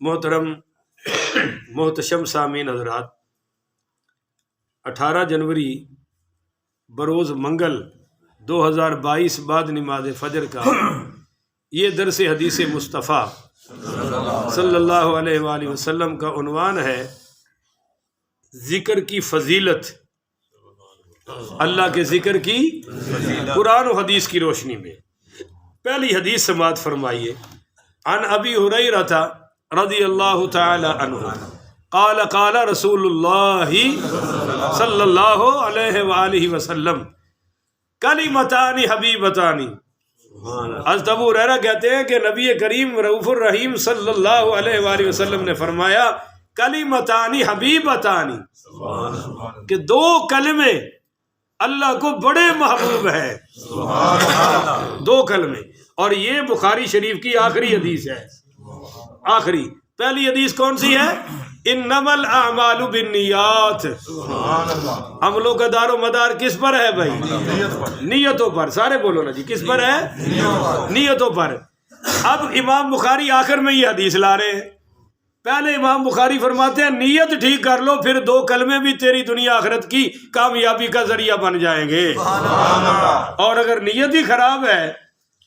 محترم محتشم سامعین حضرات، 18 جنوری بروز منگل 2022 بعد نماز فجر کا یہ درس حدیث مصطفیٰ صلی اللہ علیہ وآلہ وسلم کا عنوان ہے ذکر کی فضیلت، اللہ کے ذکر کی قرآن و حدیث کی روشنی میں۔ پہلی حدیث سماعت فرمائیے۔ عن ابی ہریرہ رضی اللہ تعالی عنہ قال قال رسول اللہ صلی اللہ علیہ وآلہ وسلم کلمتان حبیبتان۔ حضرت ابو ہریرہ کہتے ہیں کہ نبی کریم رؤوف الرحیم صلی اللہ علیہ وآلہ وسلم نے فرمایا کلمتان حبیبتان، کہ دو کلمے اللہ کو بڑے محبوب ہیں، دو کلمے۔ اور یہ بخاری شریف کی آخری حدیث ہے، آخری۔ پہلی حدیث کون سی ہے؟ انما الاعمال بالنیات۔ عملوں کا دار و مدار کس پر ہے بھائی؟ نیتوں پر۔ سارے بولو نا جی، کس پر ہے؟ نیتوں پر۔ اب امام بخاری آخر میں یہ حدیث لا رہے ہیں۔ پہلے امام بخاری فرماتے ہیں نیت ٹھیک کر لو، پھر دو کلمے بھی تیری دنیا آخرت کی کامیابی کا ذریعہ بن جائیں گے۔ اور اگر نیت ہی خراب ہے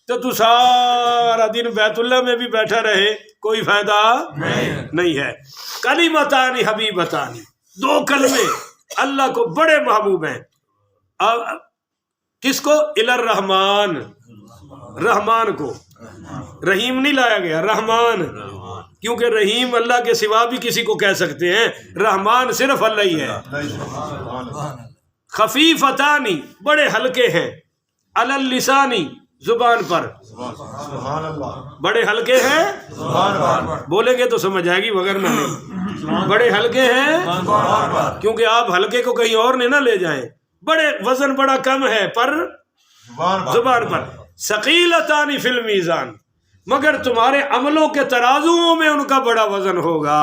تو سارا دن بیت اللہ میں بھی بیٹھا رہے، کوئی فائدہ نہیں ہے۔ کلمتان حبیبتان، دو کلمے اللہ کو بڑے محبوب ہیں۔ کس کو؟ الی الرحمن، رحمان کو۔ رحیم نہیں لایا گیا، رحمان، کیونکہ رحیم اللہ کے سوا بھی کسی کو کہہ سکتے ہیں، رحمان صرف اللہ ہی ہے۔ خفیفتان، بڑے ہلکے ہیں، علی اللسان، زبان پر، بڑے ہلکے ہیں، بولیں گے تو سمجھ آئے گی وغیرہ نہیں۔ بڑے ہلکے ہیں کیونکہ آپ ہلکے کو کہیں اور نہ لے جائیں، بڑے وزن بڑا کم ہے پر زبان پر۔ ثقیلتان فی المیزان، مگر تمہارے عملوں کے ترازوؤں میں ان کا بڑا وزن ہوگا۔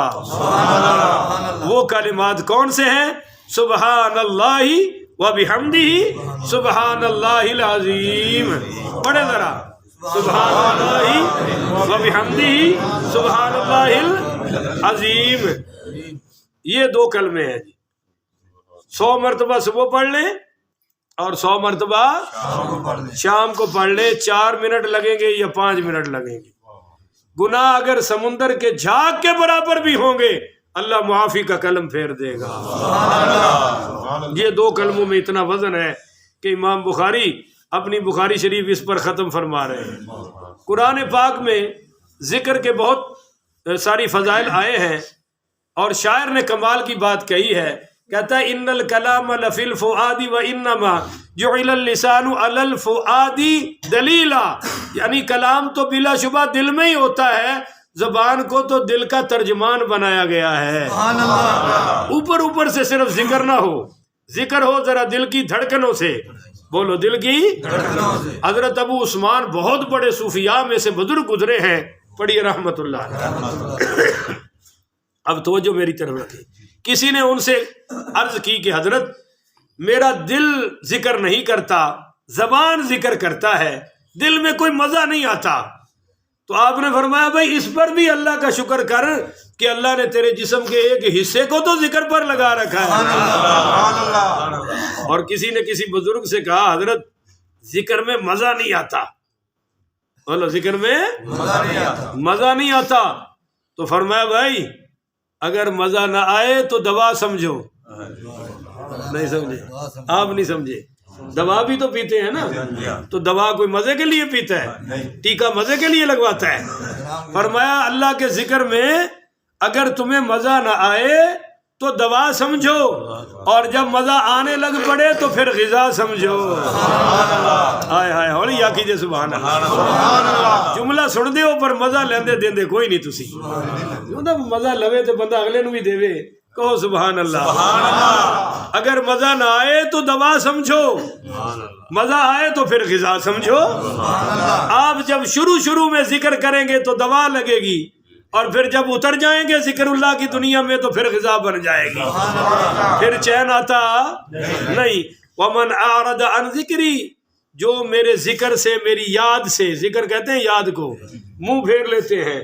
وہ کلمات کون سے ہیں؟ سبحان اللہ وبحمدہ سبحان اللہ العظیم۔ پڑھے ذرا، سبحان اللہ وبحمدہ سبحان اللہ العظیم۔ یہ دو کلمے ہیں جی، 100 مرتبہ صبح پڑھ لیں اور 100 مرتبہ شام کو پڑھ لیں۔ 4 منٹ لگیں گے یا 5 منٹ لگیں گے، گناہ اگر سمندر کے جھاگ کے برابر بھی ہوں گے اللہ معافی کا قلم پھیر دے گا۔ یہ دو کلموں میں اتنا وزن ہے کہ امام بخاری اپنی بخاری شریف اس پر ختم فرما رہے ہیں۔ قرآن پاک میں ذکر کے بہت ساری فضائل آئے ہیں، اور شاعر نے کمال کی بات کہی ہے، کہتا ہے ان الکلام لفی الفؤاد وانما جعل اللسان علی الفؤاد دلیلا، یعنی کلام تو بلا شبہ دل میں ہی ہوتا ہے، زبان کو تو دل کا ترجمان بنایا گیا ہے۔ اوپر اوپر سے صرف ذکر نہ ہو، ذکر ہو ذرا دل کی دھڑکنوں سے، بولو دل کی حضرت ابو عثمان بہت بڑے صوفیاء میں سے بزرگ گزرے ہیں، پڑھیے رحمت اللہ علیہ۔ اب توجہ میری طرف رکھیں۔ کسی نے ان سے عرض کی کہ حضرت میرا دل ذکر نہیں کرتا، زبان ذکر کرتا ہے، دل میں کوئی مزہ نہیں آتا۔ تو آپ نے فرمایا بھائی اس پر بھی اللہ کا شکر کر کہ اللہ نے تیرے جسم کے ایک حصے کو تو ذکر پر لگا رکھا ہے۔ اور کسی نے کسی بزرگ سے کہا حضرت ذکر میں مزہ نہیں آتا، بولو ذکر میں مزہ نہیں آتا۔ تو فرمایا بھائی اگر مزہ نہ آئے تو دوا سمجھو۔ نہیں سمجھے آپ؟ نہیں سمجھے؟ دوا بھی تو پیتے ہیں نا، تو دوا کوئی مزے کے لیے پیتا ہے؟ ٹیکا مزے کے لیے لگواتا ہے؟ فرمایا اللہ کے ذکر میں اگر تمہیں مزہ نہ آئے تو دوا سمجھو، اور جب مزہ آنے لگ پڑے تو پھر غذا سمجھو۔ ہائے ہائے ہولی یا کیجے سبحان اللہ۔ جملہ سن دے ہو پر مزہ لیندے دیندے کوئی نہیں تسی۔ مزہ لوے تو بندہ اگلے نو بھی دے وے، کہو سبحان اللہ۔ اگر مزہ نہ آئے تو دوا سمجھو، مزہ آئے تو پھر غذا سمجھو۔ آپ جب شروع میں ذکر کریں گے تو دوا لگے گی، اور پھر جب اتر جائیں گے ذکر اللہ کی دنیا میں تو پھر غذا بن جائے گی، پھر چین آتا نہیں۔ ومن اعرض عن ذکری، جو میرے ذکر سے، میری یاد سے، ذکر کہتے ہیں یاد کو، منہ پھیر لیتے ہیں،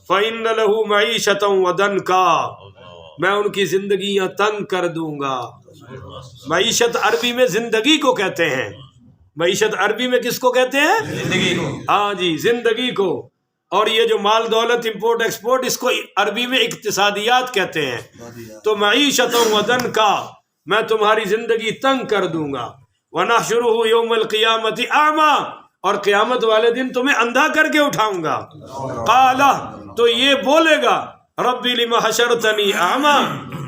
فَإِنَّ لَهُ مَعِيشَةً وَضَنْكَا، میں ان کی زندگیاں تنگ کر دوں گا۔ معیشت عربی میں زندگی کو کہتے ہیں، معیشت عربی میں کس کو کہتے ہیں؟ زندگی کو، ہاں جی زندگی کو۔ اور یہ جو مال دولت امپورٹ ایکسپورٹ اس کو عربی میں اقتصادیات کہتے ہیں۔ تو معیشت وطن کا میں تمہاری زندگی تنگ کر دوں گا۔ وَنَحْشُرُهُ يَوْمَ الْقِيَامَةِ أَعْمَى، اور قیامت والے دن تمہیں اندھا کر کے اٹھاؤں گا۔ قال، تو یہ بولے گا ربی لما حشرتنی اعمیٰ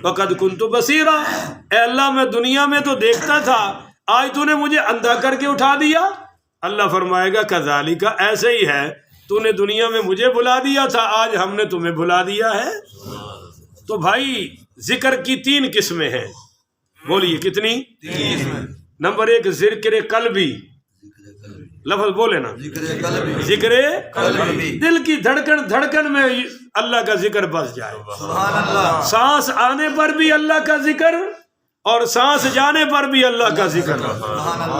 وقد كنت بصیرا، اے اللہ میں دنیا میں تو دیکھتا تھا، آج تو نے مجھے اندھا کر کے اٹھا دیا۔ اللہ فرمائے گا کذالک، ایسے ہی ہے، تو نے دنیا میں مجھے بھلا دیا تھا، آج ہم نے تمہیں بھلا دیا ہے۔ تو بھائی ذکر کی 3 قسمیں ہیں، بولیے کتنی؟ 3۔ نمبر 1 ذکر قلبی، لفظ بولے نا، ذکر قلبی، دل کی دھڑکن میں اللہ کا ذکر بس جائے، سانس آنے پر بھی اللہ کا ذکر اور سانس جانے پر بھی اللہ کا ذکر۔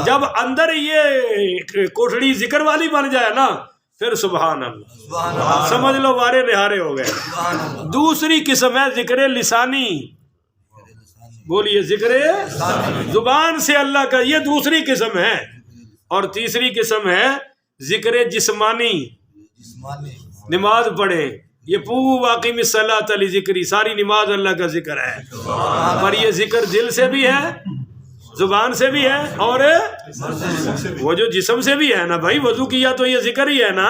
جب اندر یہ کوٹڑی ذکر والی بن جائے نا، پھر سبحان اللہ، سمجھ لو وارے نہارے ہو گئے۔ دوسری قسم ہے ذکر لسانی، بولیے ذکر زبان سے اللہ کا، یہ دوسری قسم ہے۔ اور تیسری قسم ہے ذکر جسمانی، نماز پڑھے، یہ واقعی الصلاۃ لذکری، ساری نماز اللہ کا ذکر ہے، پر یہ ذکر دل سے بھی ہے، زبان سے بھی ہے، اور وہ جو جسم سے بھی ہے نا بھائی، وضو کیا تو یہ ذکر ہی ہے نا۔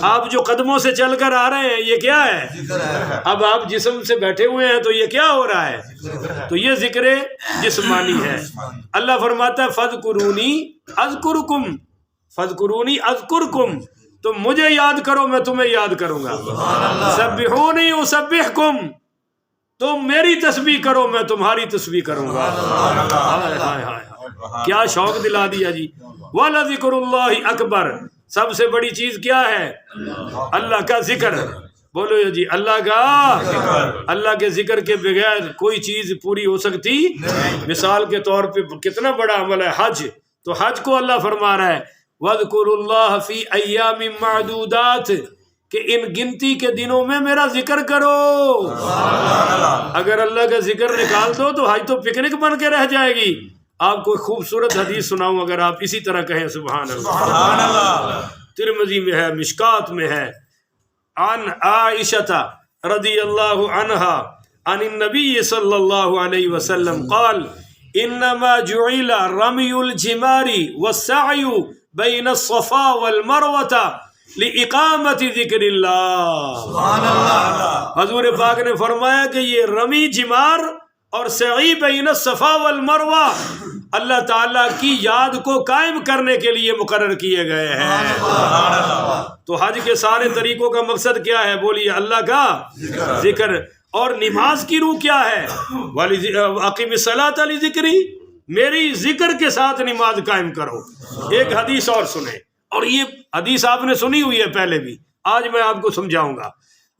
آپ جو قدموں سے چل کر آ رہے ہیں یہ کیا ہے؟ اب آپ جسم سے بیٹھے ہوئے ہیں تو یہ کیا ہو رہا ہے؟ تو یہ ذکر جسمانی ہے۔ اللہ فرماتا ہے فَاذْكُرُونِي أَذْكُرْكُمْ، فَاذْكُرُونِي أَذْكُرْكُمْ، تم مجھے یاد کرو میں تمہیں یاد کروں گا۔ سَبِّحُونِي أُسَبِّحْكُمْ، تم میری تسبیح کرو میں تمہاری تسبیح کروں گا۔ ہائے ہائے ہائے، کیا شوق دلا دیا جی۔ وَلَذِكْرُ اللَّهِ أَكْبَرُ، سب سے بڑی چیز کیا ہے؟ اللہ کا ذکر۔ بولو جی اللہ کا، اللہ کے ذکر کے بغیر کوئی چیز پوری ہو سکتی؟ مثال کے طور پہ کتنا بڑا عمل ہے حج، تو حج کو اللہ فرما رہا ہے وَاذْكُرُوا اللَّهَ فِي أَيَّامٍ مَّعْدُودَاتٍ، کہ ان گنتی کے دنوں میں میرا ذکر کرو۔ اگر اللہ کا ذکر نکال دو تو حج تو پکنک بن کے رہ جائے گی۔ آپ کو خوبصورت حدیث سناؤں، اگر آپ اسی طرح کہیں سبحان اللہ، ترمذی میں ہے، مشکات میں ہے، عن عائشہ رضی اللہ عنہا عن النبی صلی اللہ علیہ وسلم قال انما جعل رمی الجمار والسعی بین الصفا والمروہ لِإِقَامَةِ ذِكْرِ اللہ۔ حضور پاک نے فرمایا کہ یہ رمی جمار اور سعی بین الصفا والمروہ اللہ تعالیٰ کی یاد کو قائم کرنے کے لیے مقرر کیے گئے ہیں۔ تو حج کے سارے طریقوں کا مقصد کیا ہے؟ بولیے اللہ کا ذکر۔ اور نماز کی روح کیا ہے؟ وَأَقِمِ الصَّلَاةَ لِذِكْرِي، میری ذکر کے ساتھ نماز قائم کرو۔ ایک حدیث اور سنیں، اور یہ حدیث آپ نے سنی ہوئی ہے پہلے بھی، آج میں آپ کو سمجھاؤں گا۔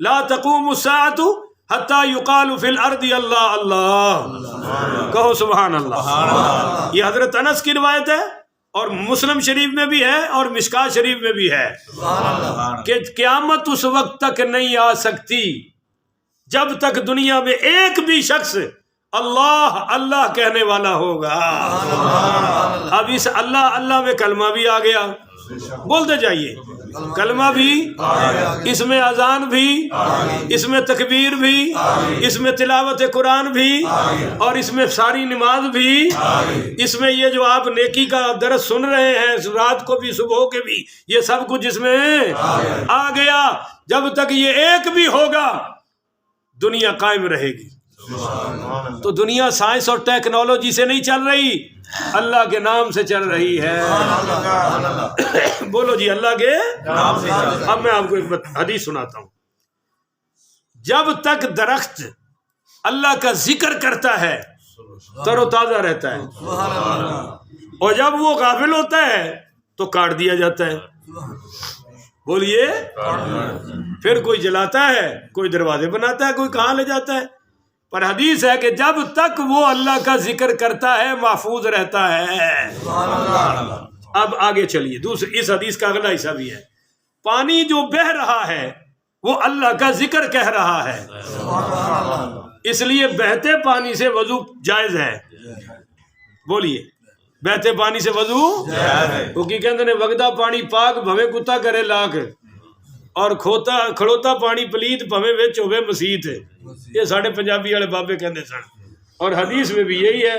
لا تقوم الساعة حتى يقال في الارض اللہ اللہ، کہو سبحان اللہ۔ یہ حضرت انس کی روایت ہے، اور مسلم شریف میں بھی ہے اور مشکات شریف میں بھی ہے کہ قیامت اس وقت تک نہیں آ سکتی جب تک دنیا میں ایک بھی شخص اللہ اللہ کہنے والا ہوگا۔ اب اس اللہ اللہ میں کلمہ بھی آ گیا، بولتے جائیے، کلمہ بھی، اس میں اذان بھی، اس میں تکبیر بھی، اس میں تلاوت قرآن بھی، اور اس میں ساری نماز بھی، اس میں یہ جو آپ نیکی کا درس سن رہے ہیں رات کو بھی صبح کے بھی، یہ سب کچھ اس میں آ گیا۔ جب تک یہ ایک بھی ہوگا دنیا قائم رہے گی۔ تو دنیا سائنس اور ٹیکنالوجی سے نہیں چل رہی، اللہ کے نام سے چل رہی ہے۔ بولو جی اللہ کے نام سے۔ اب میں آپ کو ایک حدیث سناتا ہوں۔ جب تک درخت اللہ کا ذکر کرتا ہے تر و تازہ رہتا ہے، اور جب وہ غافل ہوتا ہے تو کاٹ دیا جاتا ہے۔ بولیے، پھر کوئی جلاتا ہے، کوئی دروازے بناتا ہے، کوئی کہاں لے جاتا ہے۔ پر حدیث ہے کہ جب تک وہ اللہ کا ذکر کرتا ہے محفوظ رہتا ہے۔ اب آگے چلیے، دوسری اس حدیث کا اگلا حصہ بھی ہے۔ پانی جو بہہ رہا ہے وہ اللہ کا ذکر کہہ رہا ہے. اس لیے بہتے پانی سے وضو جائز ہے. بولیے بہتے پانی سے وضو وہ کی کہندے نے وگدا پانی پاک بھویں کتا کرے لاکھ اور کھڑوتا پانی پلیت بھویں وچ ہوے مسیت. یہ ساڈے پنجابی والے بابے کہندے سن. اور حدیث میں بھی یہی ہے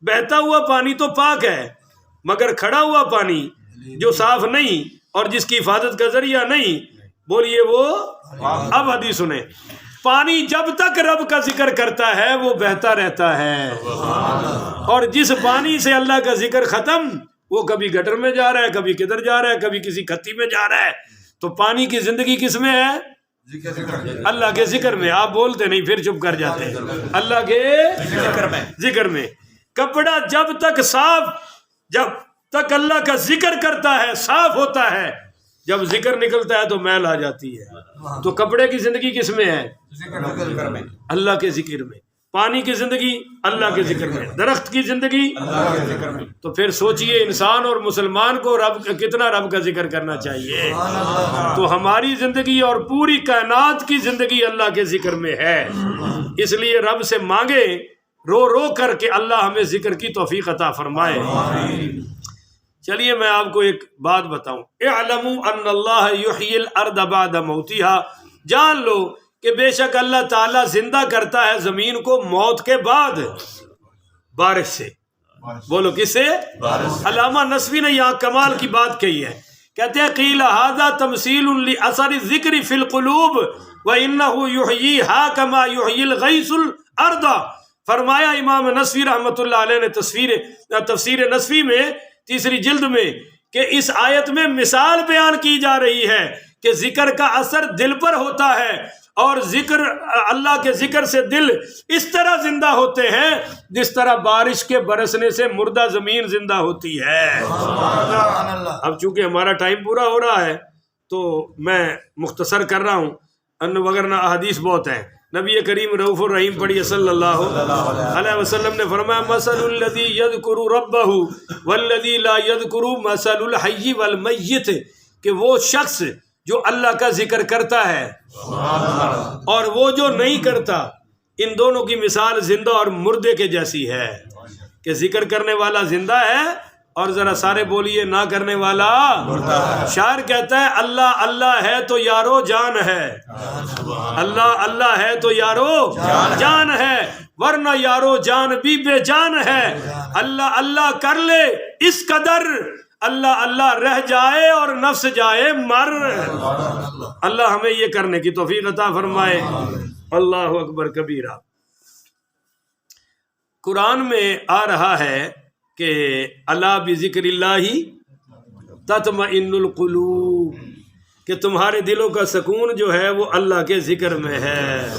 بہتا ہوا پانی تو پاک ہے مگر کھڑا ہوا پانی جو صاف نہیں اور جس کی حفاظت کا ذریعہ نہیں بولیے وہ. اب حدیث سنیں پانی جب تک رب کا ذکر کرتا ہے وہ بہتا رہتا ہے اور جس پانی سے اللہ کا ذکر ختم وہ کبھی گٹر میں جا رہا ہے کبھی کدھر جا رہا ہے کبھی کسی کھتی میں جا رہا ہے. تو پانی کی زندگی کس میں ہے؟ اللہ کے ذکر میں. آپ بولتے نہیں پھر چپ کر جاتے ہیں. اللہ کے ذکر میں. کپڑا جب تک صاف جب تک اللہ کا ذکر کرتا ہے صاف ہوتا ہے جب ذکر نکلتا ہے تو میل آ جاتی ہے. تو کپڑے کی زندگی کس میں ہے؟ اللہ کے ذکر میں. پانی کی زندگی اللہ کے ذکر میں. درخت کی زندگی اللہ کے ذکر میں. تو پھر سوچئے انسان اور مسلمان کو کتنا رب کا ذکر کرنا چاہیے. تو ہماری زندگی اور پوری کائنات کی زندگی اللہ کے ذکر میں ہے. اس لیے رب سے مانگے رو رو کر کے اللہ ہمیں ذکر کی توفیق عطا فرمائے. چلیے میں آپ کو ایک بات بتاؤں. اعلموا ان اللہ یحیی الارض بعد موتها. جان لو کہ بے شک اللہ تعالیٰ زندہ کرتا ہے زمین کو موت کے بعد بارش سے. بولو کس سے؟ علامہ نصفی نے یہاں کمال کی بات کہی ہے. کہتے ہیں قیل ھذا تمثیل لاثر الذکر فی القلوب وانہ یحییھا کما یحیی الغیث الارض. فرمایا امام نصفی رحمۃ اللہ علیہ نے تفسیر نصفی میں 3 جلد میں کہ اس آیت میں مثال بیان کی جا رہی ہے کہ ذکر کا اثر دل پر ہوتا ہے اور ذکر اللہ کے ذکر سے دل اس طرح زندہ ہوتے ہیں جس طرح بارش کے برسنے سے مردہ زمین زندہ ہوتی ہے. اب چونکہ ہمارا ٹائم پورا ہو رہا ہے تو میں مختصر کر رہا ہوں وگرنہ احادیث بہت ہیں. نبی کریم رؤوف الرحیم پڑھیے صلی اللہ علیہ وسلم نے فرمایا مثل الذی یذکر ربہ والذی لا یذکر مثل الحی والمیت. کہ وہ شخص جو اللہ کا ذکر کرتا ہے اور وہ جو نہیں کرتا ان دونوں کی مثال زندہ اور مردے کے جیسی ہے. کہ ذکر کرنے والا زندہ ہے اور ذرا سارے بولیے نہ کرنے والا شاعر کہتا ہے اللہ اللہ ہے تو یارو جان ہے. اللہ اللہ ہے تو یارو جان ہے ورنہ یارو جان بھی بے جان ہے. اللہ اللہ کر لے اس قدر اللہ اللہ رہ جائے اور نفس جائے مر. اللہ ہمیں یہ کرنے کی توفیق عطا فرمائے. اللہ اکبر کبیرہ. قرآن میں آ رہا ہے کہ الا بذکر اللہ تطمئن القلوب. کہ تمہارے دلوں کا سکون جو ہے وہ اللہ کے ذکر میں ہے.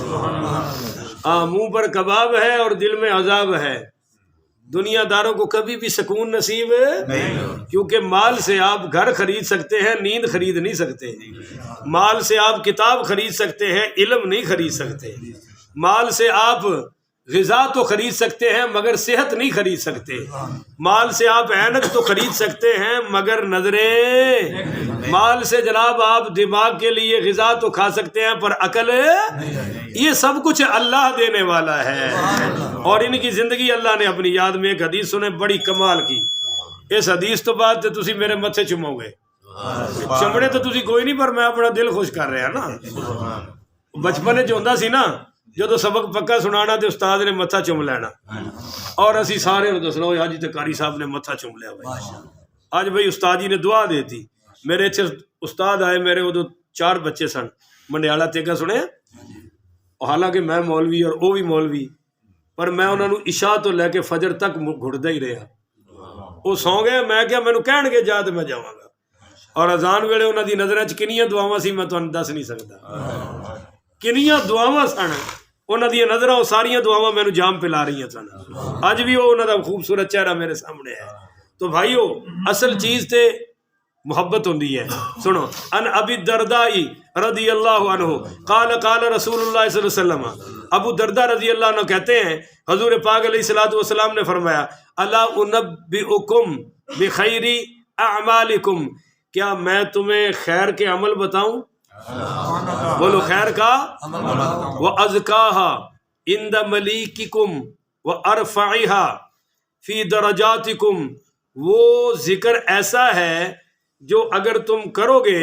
منہ پر کباب ہے اور دل میں عذاب ہے. دنیا داروں کو کبھی بھی سکون نصیب نہیں کیونکہ مال سے آپ گھر خرید سکتے ہیں نیند خرید نہیں سکتے. مال سے آپ کتاب خرید سکتے ہیں علم نہیں خرید سکتے. مال سے آپ غذا تو خرید سکتے ہیں مگر صحت نہیں خرید سکتے. مال سے آپ عینک تو خرید سکتے ہیں مگر نظریں. مال سے جناب آپ دماغ کے لیے غذا تو کھا سکتے ہیں پر عقل یہ سب کچھ اللہ دینے والا ہے. اور ان کی زندگی اللہ نے اپنی یاد میں ایک حدیث سنے بڑی کمال کی. اس حدیث تو بعد تسی میرے متھے چمو گے چمڑے تو تسی کوئی نہیں پر میں اپنا دل خوش کر رہا نا. بچپن جو ہوندا سی نا جدو سبق پکا سنانا تو استاد نے متھا چوم لینا اور اسی سارے دسنا حاجی تے قاری صاحب نے متھا چوم لیا. اج بھائی استاد جی نے دعا دیتی. میرے اتنے استاد آئے میرے ادو 4 بچے سن منڈیالہ تیگا سنے. حالانکہ میں مولوی اور وہ بھی مولوی پر میں انہوں نے عشاء تو لے کے فجر تک گھڑتا ہی رہا. وہ سو گئے میں کیا مینو کہن گے جا تو میں جاواں گا. اور اذان ویلے انہوں دی نظر کنیاں دعاواں سی میں تمہیں دس نہیں سکتا. کنیاں دعاواں سن انہوں دیا نظر وہ ساریاں دعاواں مینو جام پلا رہی سن. اج بھی وہ انہوں دا خوبصورت چہرہ میرے سامنے ہے. تو بھائیو اصل چیز تے محبت ہوندی ہے. سنو ان ابی الدرداء رضی اللہ عنہ قال قال رسول اللہ صلی اللہ علیہ وسلم. ابو درداء رضی اللہ عنہ کہتے ہیں حضور پاک علیہ الصلوۃ والسلام نے فرمایا الا انبئکم بخیر اعمالکم. کیا میں تمہیں خیر کے عمل بتاؤں؟ بولو خیر کا وَأَزْكَاهَا عِنْدَ مَلِيكِكُمْ وَأَرْفَعِهَا فِي دَرَجَاتِكُمْ، وہ ذکر ایسا ہے جو اگر تم کرو گے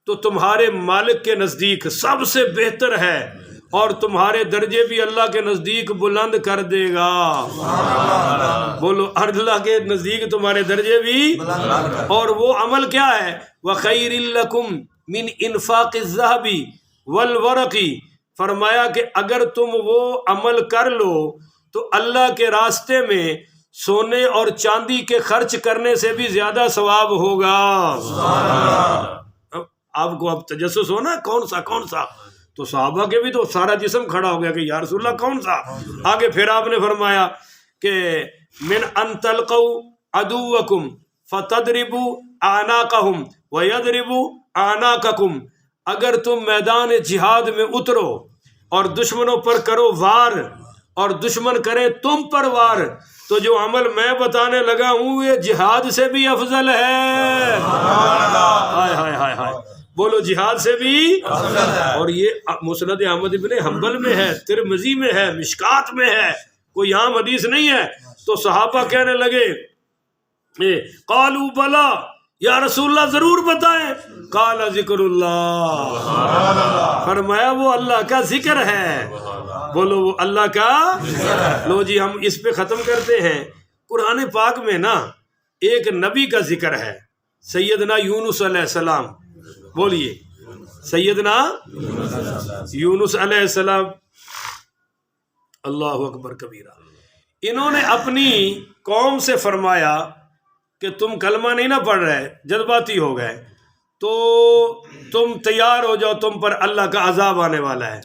تو تمہارے مالک کے نزدیک سب سے بہتر ہے، اور تمہارے درجے بھی اللہ کے نزدیک بلند کر دے گا۔ بولو اللہ کے نزدیک تمہارے درجے بھی، اور وہ عمل کیا ہے؟ وَخَيْرٍ لَكُمْ مِنْ إِنفَاقِ الذَّهَبِ وَالْوَرَقِ، فرمایا کہ اگر تم وہ عمل کر لو تو اللہ کے راستے میں سونے اور چاندی کے خرچ کرنے سے بھی زیادہ ثواب ہوگا۔ آپ کو اب تجسس ہونا کون سا، تو صحابہ کے بھی تو سارا جسم کھڑا ہو گیا کہ یا رسول اللہ کون سا؟ آگے پھر آپ نے فرمایا کہ من ان تلقوا عدوکم فتضربوا اعناقهم ويضربوا اعناقکم، اگر تم میدان جہاد میں اترو اور دشمنوں پر کرو وار اور دشمن کرے تم پر وار، تو جو عمل میں بتانے لگا ہوں یہ جہاد سے بھی افضل ہے۔ ہائے ہائے ہائے ہائے، بولو جہاد سے بھی، اور یہ مسند احمد بن حنبل میں ہے، ترمذی میں ہے، مشکات میں ہے، کوئی عام حدیث نہیں ہے۔ تو صحابہ کہنے لگے قالوا بلا یا رسول اللہ ضرور بتائیں، قال ذکر اللہ، فرمایا وہ اللہ کا ذکر ہے۔ بولو وہ اللہ کا، لو جی ہم اس پہ ختم کرتے ہیں۔ قرآن پاک میں نا ایک نبی کا ذکر ہے، سیدنا یونس علیہ السلام، بولیے سیدنا یونس علیہ السلام، اللہ اکبر کبیرہ۔ انہوں نے اپنی قوم سے فرمایا کہ تم کلمہ نہیں نہ پڑھ رہے، جذباتی ہو گئے، تو تم تیار ہو جاؤ، تم پر اللہ کا عذاب آنے والا ہے،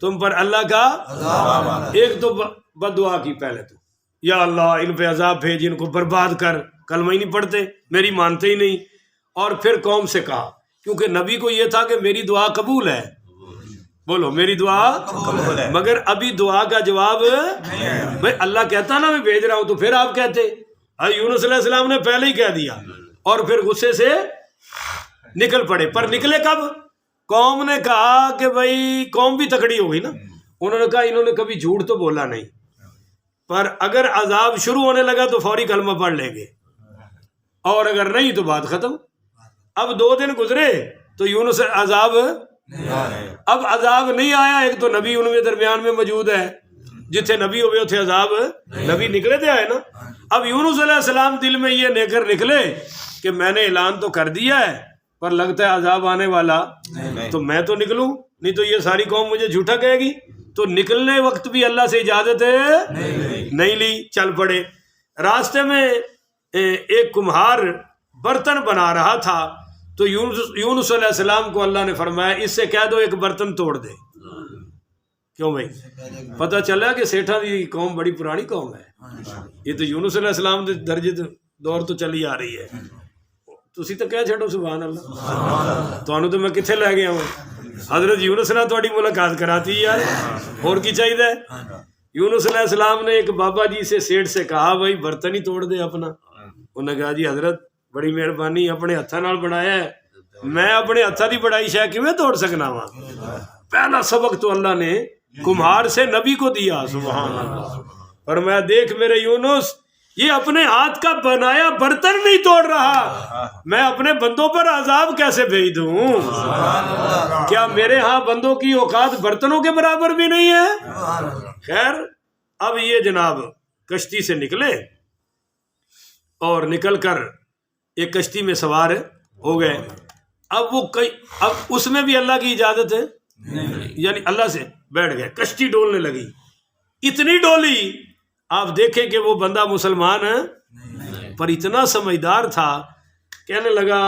تم پر اللہ کا ایک تو بد دعا کی پہلے تو، یا اللہ ان پہ عذاب بھیج، ان کو برباد کر، کلمہ ہی نہیں پڑھتے، میری مانتے ہی نہیں۔ اور پھر قوم سے کہا، کیونکہ نبی کو یہ تھا کہ میری دعا قبول ہے، بولو میری دعا قبول ہے، مگر ابھی دعا کا جواب بھائی اللہ کہتا نا میں بھیج رہا ہوں، تو پھر آپ کہتے، یونس علیہ السلام نے پہلے ہی کہہ دیا، اور پھر غصے سے نکل پڑے۔ پر نکلے کب؟ قوم نے کہا کہ بھائی قوم بھی تکڑی ہو گئی نا، انہوں نے کہا انہوں نے کبھی جھوٹ تو بولا نہیں، پر اگر عذاب شروع ہونے لگا تو فوری کلمہ پڑھ لیں گے، اور اگر نہیں تو بات ختم۔ اب 2 دن گزرے تو یونس عذاب، اب عذاب نہیں آیا، ایک تو نبی ان میں درمیان میں موجود ہے، جتھے نبی ہوئے اتھے عذاب نبی نکلے تھے آئے نا۔ اب یونس علیہ السلام دل میں یہ لے کر نکلے کہ میں نے اعلان تو کر دیا ہے، پر لگتا ہے عذاب آنے والا، تو میں تو نکلوں، نہیں تو یہ ساری قوم مجھے جھوٹا کہے گی۔ تو نکلنے وقت بھی اللہ سے اجازت نہیں لی، چل پڑے۔ راستے میں ایک کمہار برتن بنا رہا تھا، تو یونس علیہ السلام کو اللہ نے فرمایا اس سے کہہ دو ایک برتن توڑ دے۔ کیوں بھائی؟ پتہ چلا کہ سیٹھا دی قوم بڑی پرانی قوم ہے، یہ تو یونس علیہ السلام دے درجے دور تو چلی آ رہی ہے، تسی تو کہہ چھڑو سبحان اللہ، تانوں تو میں کتھے لے گیا ہوں، حضرت یونس نے تھوڑی ملاقات کراتی یار، اور کی چاہیے۔ یونس علیہ السلام نے ایک بابا جی سے سیٹھ سے کہا بھائی برتن ہی توڑ دے اپنا، انہوں نے کہا جی حضرت بڑی مہربانی، اپنے ہتھاں نال بنایا ہے، میں اپنے ہتھاں دی بڑائی شے کیویں توڑ سکنا وا؟ پہلا سبق تو اللہ نے کمہار سے نبی کو دیا، سبحان اللہ۔ فرمایا دیکھ میرے یونس، یہ اپنے ہاتھ کا بنایا برتن نہیں توڑ رہا، میں اپنے بندوں پر عذاب کیسے بھیج دوں؟ کیا میرے ہاں بندوں کی اوقات برتنوں کے برابر بھی نہیں ہے؟ خیر اب یہ جناب کشتی سے نکلے اور نکل کر ایک کشتی میں سوار ہو گئے۔ اب اس میں بھی اللہ کی اجازت ہے، یعنی اللہ سے بیٹھ گئے، کشتی ڈولنے لگی، اتنی ڈولی آپ دیکھیں کہ وہ بندہ مسلمان ہے پر اتنا سمجھدار تھا، کہنے لگا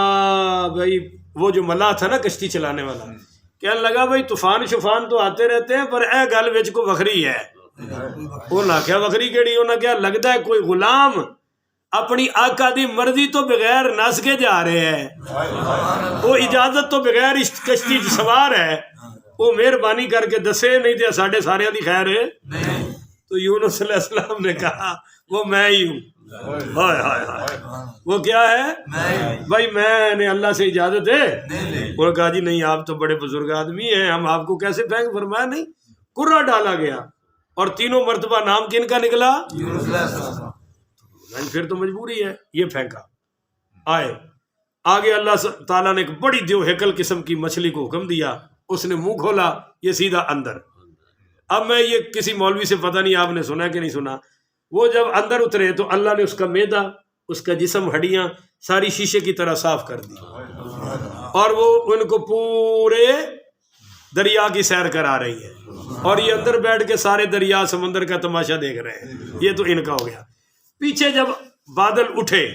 بھائی، وہ جو ملا تھا نا کشتی چلانے والا، کہنے لگا بھائی طوفان شفان تو آتے رہتے ہیں پر اے گل وچ کو وکھری ہے۔ انہاں کیا وکھری کیڑی؟ انہاں کیا لگدا ہے کوئی غلام اپنی آقا دی مرضی تو بغیر نس کے جا رہے ہیں، وہ اجازت تو بغیر اس کشتی سوار ہے، وہ مہربانی کر کے دسے، نہیں تو ساڈے سارے دی خیر ہے۔ تو یونس علیہ السلام نے کہا وہ میں ہی ہوں. ہائے ہائے ہائے. وہ کیا ہے بھائی؟ میں نے اللہ سے اجازت ہے. انہوں نے کہا جی نہیں آپ تو بڑے بزرگ آدمی ہیں, ہم آپ کو کیسے پھینک. فرمایا نہیں, کرہ ڈالا گیا اور تینوں مرتبہ نام کن کا نکلا؟ پھر تو مجبوری ہے, یہ پھینکا. آئے آگے اللہ تعالیٰ نے ایک بڑی دیو ہیکل قسم کی مچھلی کو حکم دیا, اس نے منہ کھولا, یہ سیدھا اندر. اب میں یہ کسی مولوی سے پتہ نہیں آپ نے سنا کہ نہیں سنا, وہ جب اندر اترے تو اللہ نے اس کا معدہ, اس کا جسم, ہڈیاں ساری شیشے کی طرح صاف کر دی, اور وہ ان کو پورے دریا کی سیر کرا رہی ہے, اور یہ اندر بیٹھ کے سارے دریا سمندر کا تماشا دیکھ رہے ہیں. یہ تو ان کا ہو گیا. پیچھے جب بادل اٹھے,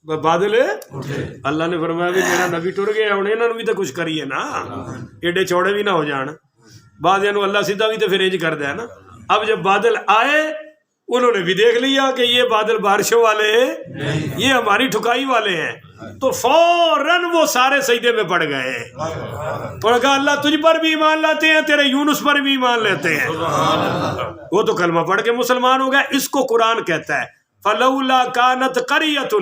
اللہ نے فرمایا بھی میرا نبی ٹر گیا, ہوں انہوں نے بھی تو کچھ کریے نا, ایڈے چوڑے بھی نہ ہو جان. بعد اللہ سیدھا بھی تو پھر انج کر دیا نا. اب جب بادل آئے انہوں نے بھی دیکھ لیا کہ یہ بادل بارشوں والے, یہ ہماری ٹھکائی والے ہیں, تو فوراً وہ سارے سجدے میں پڑ گئے اور کہا اللہ تجھ پر بھی ایمان لاتے ہیں, تیرے یونس پر بھی ایمان لیتے ہیں. وہ تو کلمہ پڑھ کے مسلمان ہو گئے. اس کو قرآن کہتا ہے فلولا کانت قریۃ,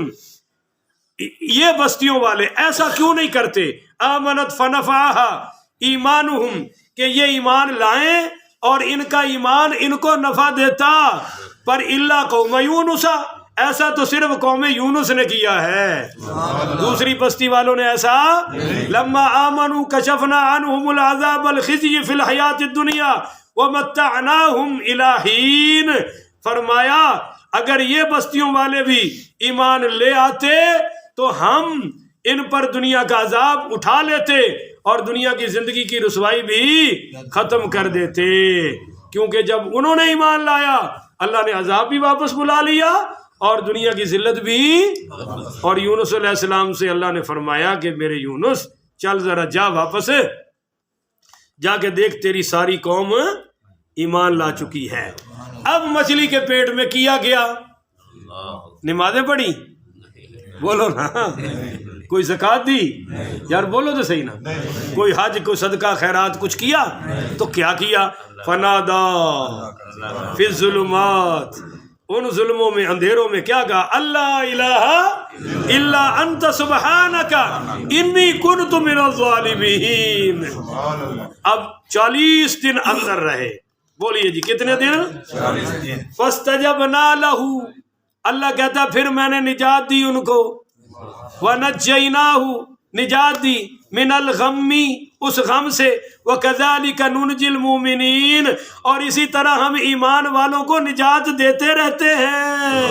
یہ بستیوں والے ایسا کیوں نہیں کرتے, آمنت فنفعها ایمانہم, کہ یہ ایمان لائیں اور ان کا ایمان ان کو نفع دیتا, پر الا قوم یونس, ایسا تو صرف قوم یونس نے کیا ہے, دوسری بستی والوں نے ایسا. لما آمنوا کشفنا عنہم العذاب الخزی فی الحیات الدنیا ومتعناہم الی حین. فرمایا اگر یہ بستیوں والے بھی ایمان لے آتے تو ہم ان پر دنیا کا عذاب اٹھا لیتے اور دنیا کی زندگی کی رسوائی بھی ختم کر دیتے, کیونکہ جب انہوں نے ایمان لایا اللہ نے عذاب بھی واپس بلا لیا اور دنیا کی ذلت بھی. اور یونس علیہ السلام سے اللہ نے فرمایا کہ میرے یونس چل ذرا جا, واپس جا کے دیکھ تیری ساری قوم ایمان لا چکی ہے. اب مچھلی کے پیٹ میں کیا گیا, نمازیں پڑھی, بولو نا, کوئی زکوٰۃ دی, یار بولو تو صحیح نا, کوئی حج, کوئی صدقہ خیرات کچھ کیا, تو کیا کیا؟ فنادا فی الظلمات, ان ظلموں میں, اندھیروں میں کیا کہا؟ اللہ الہ الا انت سبحانک انی کنت من الظالمین. اب 40 دن اندر رہے. بولیے جی کتنے دن؟ 40 دن. فاستجبنا لہ, اللہ کہتا پھر میں نے نجات دی ان کو, وَنَجَّيْنَاهُ, نجات دی, من الغمی, اس غم سے, وَكَذَلِكَ نُنْجِي الْمُؤْمِنِينَ, اور اسی طرح ہم ایمان والوں کو نجات دیتے رہتے ہیں.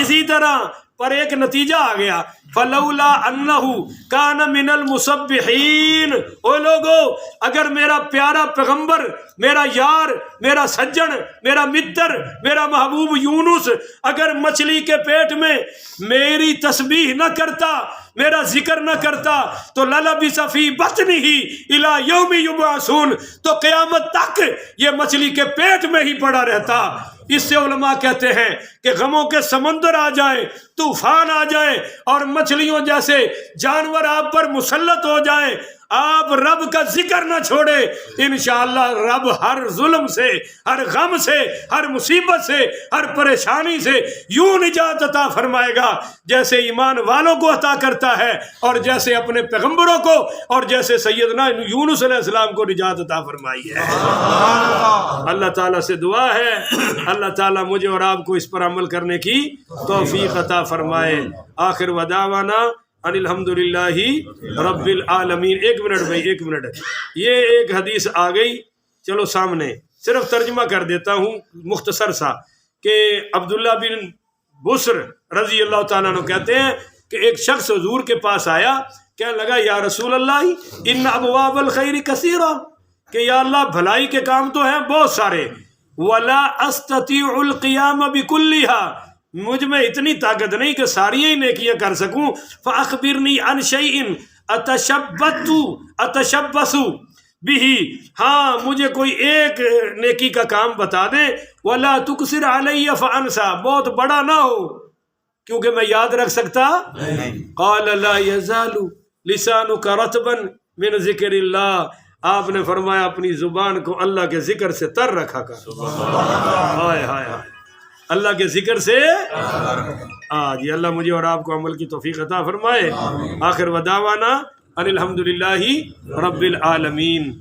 اسی طرح پر ایک نتیجہ آ گیا, فَلَوْلَا أَنَّهُ كَانَ مِنَ الْمُصَبِّحِينَ. او لوگو, اگر میرا پیارا پیغمبر, میرا یار, میرا سجن, میرا متر, میرا محبوب یونس اگر مچھلی کے پیٹ میں میری تسبیح نہ کرتا, میرا ذکر نہ کرتا, تو لَلَبِثَ فِي بَطْنِهِ إِلَى يَوْمِ يُبْعَثُونَ, تو قیامت تک یہ مچھلی کے پیٹ میں ہی پڑا رہتا. اس سے علماء کہتے ہیں کہ غموں کے سمندر آ جائیں, طوفان آ جائیں, اور مچھلیوں جیسے جانور آپ پر مسلط ہو جائیں, آپ رب کا ذکر نہ چھوڑے, انشاءاللہ رب ہر ظلم سے, ہر غم سے, ہر مصیبت سے, ہر پریشانی سے یوں نجات عطا فرمائے گا جیسے ایمان والوں کو عطا کرتا ہے, اور جیسے اپنے پیغمبروں کو, اور جیسے سیدنا یونس علیہ السلام کو نجات عطا فرمائی ہے. اللہ تعالیٰ سے دعا ہے اللہ تعالیٰ مجھے اور آپ کو اس پر عمل کرنے کی توفیق عطا فرمائے. آخر ودعوانا ان الحمدللہ رب العالمین. ایک منٹ بھائی, ایک منٹ, یہ ایک حدیث آ گئی, چلو سامنے, صرف ترجمہ کر دیتا ہوں مختصر سا, کہ عبداللہ بن بسر رضی اللہ تعالیٰ عنہ کہتے ہیں کہ ایک شخص حضور کے پاس آیا, کہنے لگا یا رسول اللہ ان ابواب الخیر کثیرہ, کہ یا اللہ بھلائی کے کام تو ہیں بہت سارے, ولا استطیع القیام بکلھا, مجھ میں اتنی طاقت نہیں کہ ساری ہی نیکیاں کر سکوں. فاخبرنی عن شیء اتشبث بہ, ہاں مجھے کوئی ایک نیکی کا کام بتا دیں. ولا تکثر علی فانسا, بہت بڑا نہ ہو کیونکہ میں یاد رکھ سکتا. قال لا یزال لسانک رطبا من ذکر اللہ, آپ نے فرمایا اپنی زبان کو اللہ کے ذکر سے تر رکھا کر. ہائے ہائے ہائے, اللہ کے ذکر سے جی اللہ مجھے اور آپ کو عمل کی توفیق عطا فرمائے. آخر ودعوانا ان الحمدللہ رب العالمین.